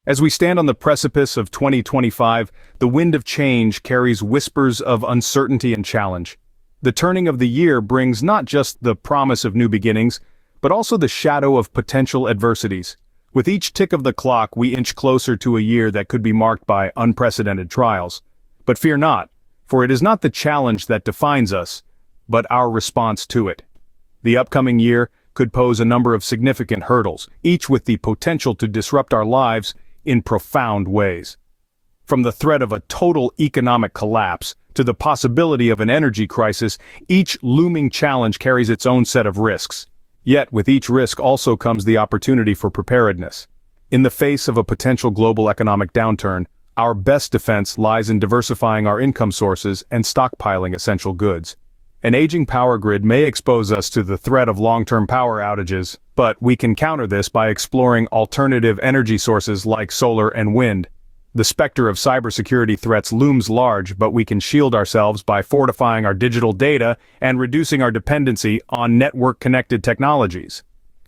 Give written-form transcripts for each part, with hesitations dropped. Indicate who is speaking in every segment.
Speaker 1: As we stand on the precipice of 2025, the wind of change carries whispers of uncertainty and challenge. The turning of the year brings not just the promise of new beginnings, but also the shadow of potential adversities. With each tick of the clock, we inch closer to a year that could be marked by unprecedented trials. But fear not, for it is not the challenge that defines us, but our response to it. The upcoming year could pose a number of significant hurdles, each with the potential to disrupt our lives in profound ways. From the threat of a total economic collapse to the possibility of an energy crisis, each looming challenge carries its own set of risks. Yet, with each risk also comes the opportunity for preparedness. In the face of a potential global economic downturn, our best defense lies in diversifying our income sources and stockpiling essential goods. An aging power grid may expose us to the threat of long-term power outages, but we can counter this by exploring alternative energy sources like solar and wind. The specter of cybersecurity threats looms large, but we can shield ourselves by fortifying our digital data and reducing our dependency on network-connected technologies.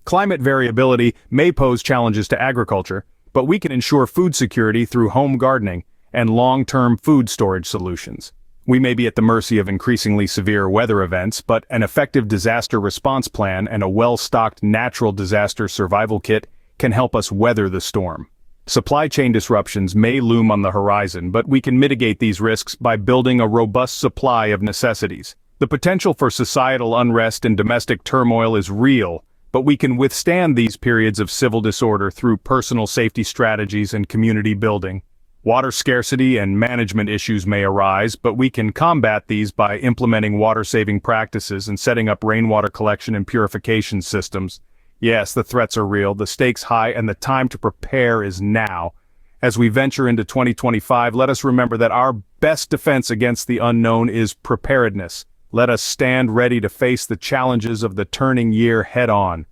Speaker 1: Climate variability may pose challenges to agriculture, but we can ensure food security through home gardening and long-term food storage solutions. We may be at the mercy of increasingly severe weather events, but an effective disaster response plan and a well-stocked natural disaster survival kit can help us weather the storm. Supply chain disruptions may loom on the horizon, but we can mitigate these risks by building a robust supply of necessities. The potential for societal unrest and domestic turmoil is real, but we can withstand these periods of civil disorder through personal safety strategies and community building. Water scarcity and management issues may arise, but we can combat these by implementing water-saving practices and setting up rainwater collection and purification systems. Yes, the threats are real, the stakes high, and the time to prepare is now. As we venture into 2025, let us remember that our best defense against the unknown is preparedness. Let us stand ready to face the challenges of the turning year head-on.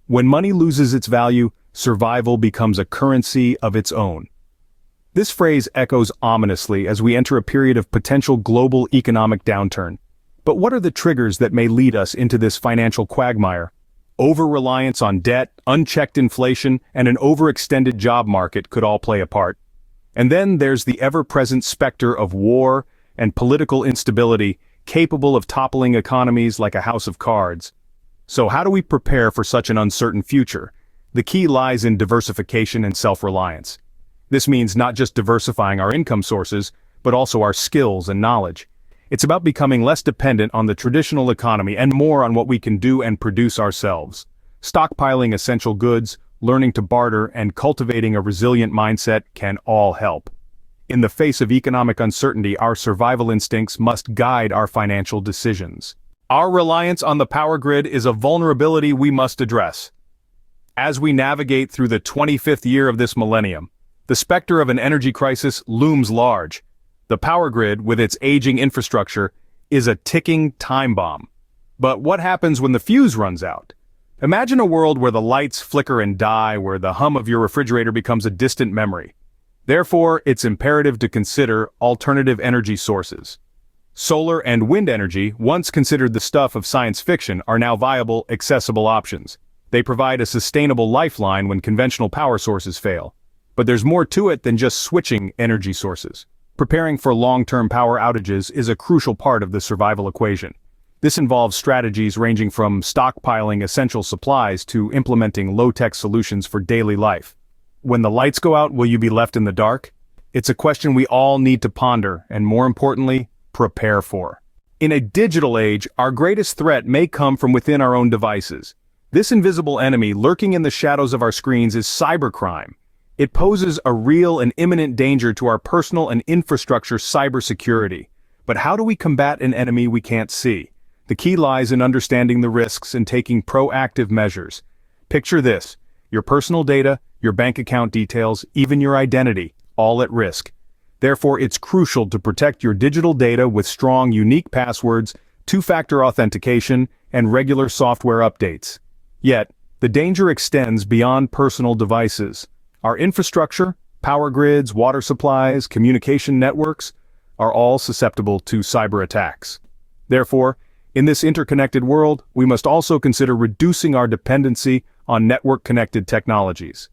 Speaker 1: When money loses its value, survival becomes a currency of its own. This phrase echoes ominously as we enter a period of potential global economic downturn. But what are the triggers that may lead us into this financial quagmire? Over-reliance on debt, unchecked inflation, and an overextended job market could all play a part. And then there's the ever-present specter of war and political instability, capable of toppling economies like a house of cards. So how do we prepare for such an uncertain future? The key lies in diversification and self-reliance. This means not just diversifying our income sources, but also our skills and knowledge. It's about becoming less dependent on the traditional economy and more on what we can do and produce ourselves. Stockpiling essential goods, learning to barter, and cultivating a resilient mindset can all help. In the face of economic uncertainty, our survival instincts must guide our financial decisions. Our reliance on the power grid is a vulnerability we must address. As we navigate through the 25th year of this millennium, the specter of an energy crisis looms large. The power grid, with its aging infrastructure, is a ticking time bomb. But what happens when the fuse runs out? Imagine a world where the lights flicker and die, where the hum of your refrigerator becomes a distant memory. Therefore, it's imperative to consider alternative energy sources. Solar and wind energy, once considered the stuff of science fiction, are now viable, accessible options. They provide a sustainable lifeline when conventional power sources fail. But there's more to it than just switching energy sources. Preparing for long-term power outages is a crucial part of the survival equation. This involves strategies ranging from stockpiling essential supplies to implementing low-tech solutions for daily life. When the lights go out, will you be left in the dark? It's a question we all need to ponder and, more importantly, prepare for. In a digital age, our greatest threat may come from within our own devices. This invisible enemy lurking in the shadows of our screens is cybercrime. It poses a real and imminent danger to our personal and infrastructure cybersecurity. But how do we combat an enemy we can't see? The key lies in understanding the risks and taking proactive measures. Picture this: your personal data, your bank account details, even your identity, all at risk. Therefore, it's crucial to protect your digital data with strong, unique passwords, two-factor authentication, and regular software updates. Yet, the danger extends beyond personal devices. Our infrastructure, power grids, water supplies, communication networks, are all susceptible to cyber attacks. Therefore, in this interconnected world, we must also consider reducing our dependency on network-connected technologies.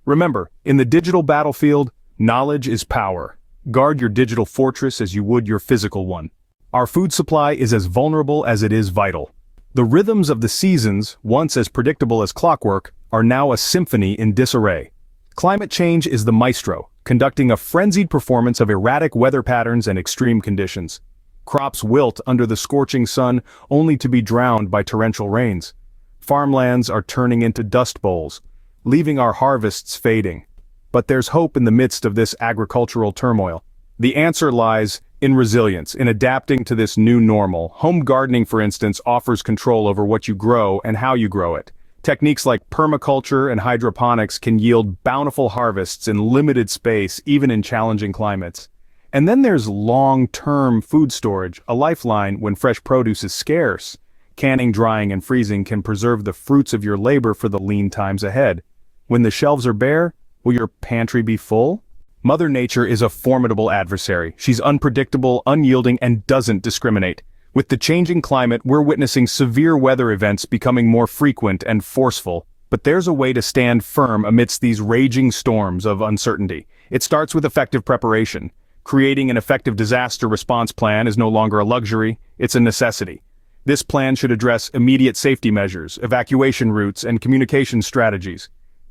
Speaker 1: Remember, in the digital battlefield, knowledge is power. Guard your digital fortress as you would your physical one. Our food supply is as vulnerable as it is vital. The rhythms of the seasons, once as predictable as clockwork, are now a symphony in disarray. Climate change is the maestro, conducting a frenzied performance of erratic weather patterns and extreme conditions. Crops wilt under the scorching sun only to be drowned by torrential rains. Farmlands are turning into dust bowls, leaving our harvests fading. But there's hope in the midst of this agricultural turmoil. The answer lies in resilience, in adapting to this new normal. Home gardening, for instance, offers control over what you grow and how you grow it. Techniques like permaculture and hydroponics can yield bountiful harvests in limited space, even in challenging climates. And then there's long-term food storage, a lifeline when fresh produce is scarce. Canning, drying, and freezing can preserve the fruits of your labor for the lean times ahead. When the shelves are bare, will your pantry be full? Mother Nature is a formidable adversary. She's unpredictable, unyielding, and doesn't discriminate. With the changing climate, we're witnessing severe weather events becoming more frequent and forceful. But there's a way to stand firm amidst these raging storms of uncertainty. It starts with effective preparation. Creating an effective disaster response plan is no longer a luxury, it's a necessity. This plan should address immediate safety measures, evacuation routes, and communication strategies.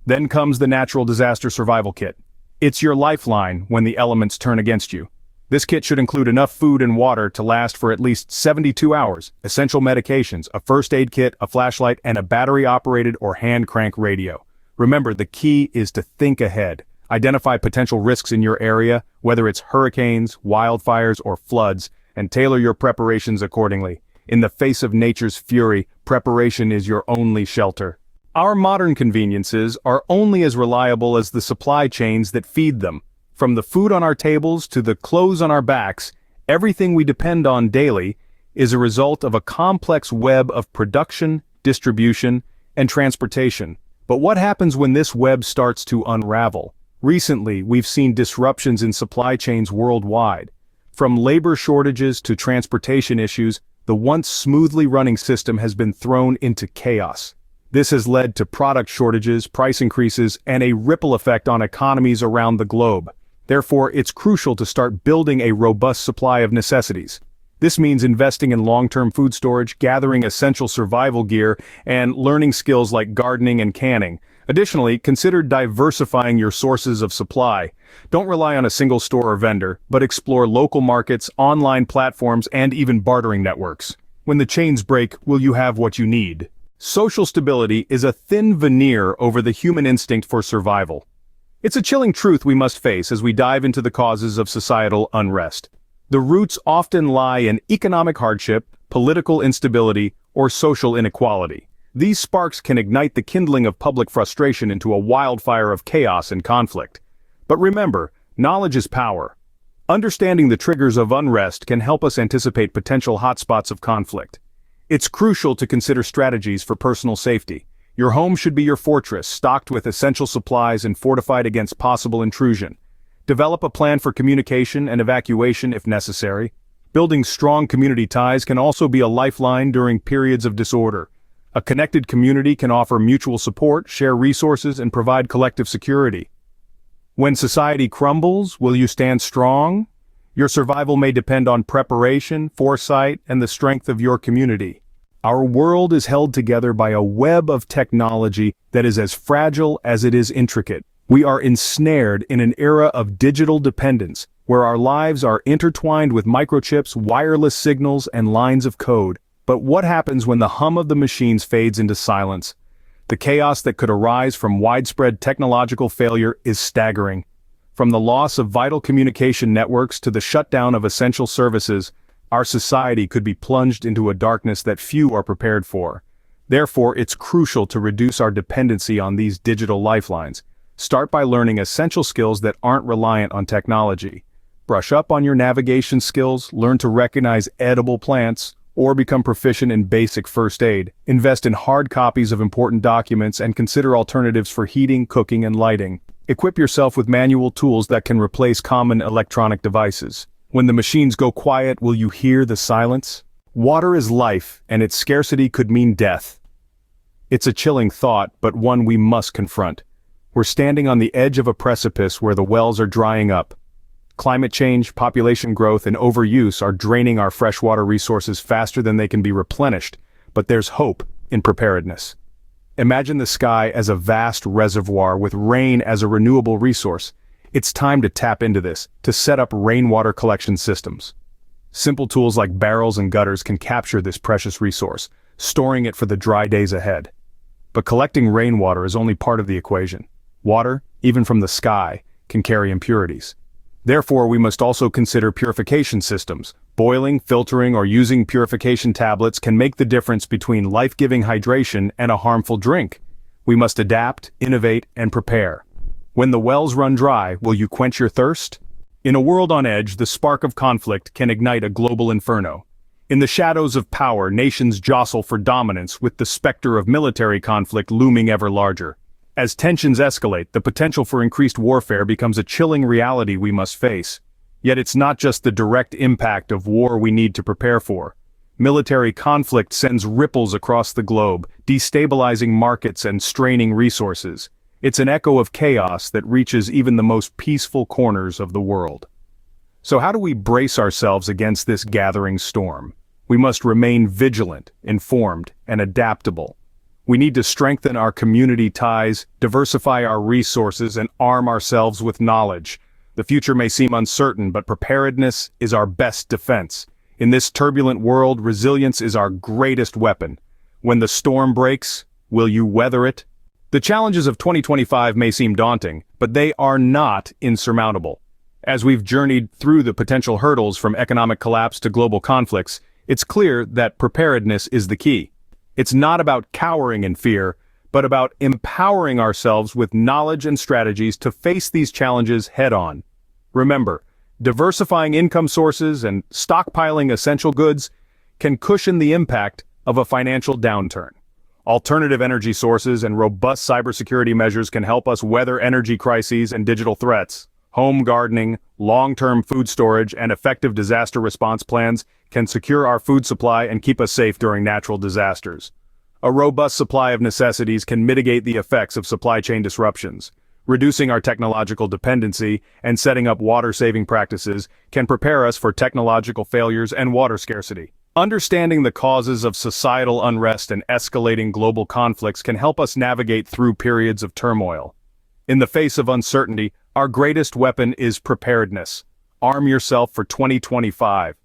Speaker 1: Then comes the Natural Disaster Survival Kit. It's your lifeline when the elements turn against you. This kit should include enough food and water to last for at least 72 hours, essential medications, a first aid kit, a flashlight, and a battery-operated or hand-crank radio. Remember, the key is to think ahead. Identify potential risks in your area, whether it's hurricanes, wildfires, or floods, and tailor your preparations accordingly. In the face of nature's fury, preparation is your only shelter. Our modern conveniences are only as reliable as the supply chains that feed them. From the food on our tables to the clothes on our backs, everything we depend on daily is a result of a complex web of production, distribution, and transportation. But what happens when this web starts to unravel? Recently, we've seen disruptions in supply chains worldwide. From labor shortages to transportation issues, the once smoothly running system has been thrown into chaos. This has led to product shortages, price increases, and a ripple effect on economies around the globe. Therefore, it's crucial to start building a robust supply of necessities. This means investing in long-term food storage, gathering essential survival gear, and learning skills like gardening and canning. Additionally, consider diversifying your sources of supply. Don't rely on a single store or vendor, but explore local markets, online platforms, and even bartering networks. When the chains break, will you have what you need? Social stability is a thin veneer over the human instinct for survival. It's a chilling truth we must face as we dive into the causes of societal unrest. The roots often lie in economic hardship, political instability, or social inequality. These sparks can ignite the kindling of public frustration into a wildfire of chaos and conflict. But remember, knowledge is power. Understanding the triggers of unrest can help us anticipate potential hotspots of conflict. It's crucial to consider strategies for personal safety. Your home should be your fortress, stocked with essential supplies and fortified against possible intrusion. Develop a plan for communication and evacuation if necessary. Building strong community ties can also be a lifeline during periods of disorder. A connected community can offer mutual support, share resources, and provide collective security. When society crumbles, will you stand strong? Your survival may depend on preparation, foresight, and the strength of your community. Our world is held together by a web of technology that is as fragile as it is intricate. We are ensnared in an era of digital dependence, where our lives are intertwined with microchips, wireless signals, and lines of code. But what happens when the hum of the machines fades into silence? The chaos that could arise from widespread technological failure is staggering. From the loss of vital communication networks to the shutdown of essential services, our society could be plunged into a darkness that few are prepared for. Therefore, it's crucial to reduce our dependency on these digital lifelines. Start by learning essential skills that aren't reliant on technology. Brush up on your navigation skills, learn to recognize edible plants, or become proficient in basic first aid. Invest in hard copies of important documents and consider alternatives for heating, cooking, and lighting. Equip yourself with manual tools that can replace common electronic devices. When the machines go quiet, will you hear the silence? Water is life, and its scarcity could mean death. It's a chilling thought, but one we must confront. We're standing on the edge of a precipice where the wells are drying up. Climate change, population growth, and overuse are draining our freshwater resources faster than they can be replenished, but there's hope in preparedness. Imagine the sky as a vast reservoir with rain as a renewable resource. It's time to tap into this, to set up rainwater collection systems. Simple tools like barrels and gutters can capture this precious resource, storing it for the dry days ahead. But collecting rainwater is only part of the equation. Water, even from the sky, can carry impurities. Therefore, we must also consider purification systems. Boiling, filtering, or using purification tablets can make the difference between life-giving hydration and a harmful drink. We must adapt, innovate, and prepare. When the wells run dry, will you quench your thirst? In a world on edge, the spark of conflict can ignite a global inferno. In the shadows of power, nations jostle for dominance, with the specter of military conflict looming ever larger. As tensions escalate, the potential for increased warfare becomes a chilling reality we must face. Yet it's not just the direct impact of war we need to prepare for. Military conflict sends ripples across the globe, destabilizing markets and straining resources. It's an echo of chaos that reaches even the most peaceful corners of the world. So how do we brace ourselves against this gathering storm? We must remain vigilant, informed, and adaptable. We need to strengthen our community ties, diversify our resources, and arm ourselves with knowledge. The future may seem uncertain, but preparedness is our best defense. In this turbulent world, resilience is our greatest weapon. When the storm breaks, will you weather it? The challenges of 2025 may seem daunting, but they are not insurmountable. As we've journeyed through the potential hurdles from economic collapse to global conflicts, it's clear that preparedness is the key. It's not about cowering in fear, but about empowering ourselves with knowledge and strategies to face these challenges head-on. Remember, diversifying income sources and stockpiling essential goods can cushion the impact of a financial downturn. Alternative energy sources and robust cybersecurity measures can help us weather energy crises and digital threats. Home gardening, long-term food storage, and effective disaster response plans can secure our food supply and keep us safe during natural disasters. A robust supply of necessities can mitigate the effects of supply chain disruptions. Reducing our technological dependency and setting up water-saving practices can prepare us for technological failures and water scarcity. Understanding the causes of societal unrest and escalating global conflicts can help us navigate through periods of turmoil. In the face of uncertainty, our greatest weapon is preparedness. Arm yourself for 2025.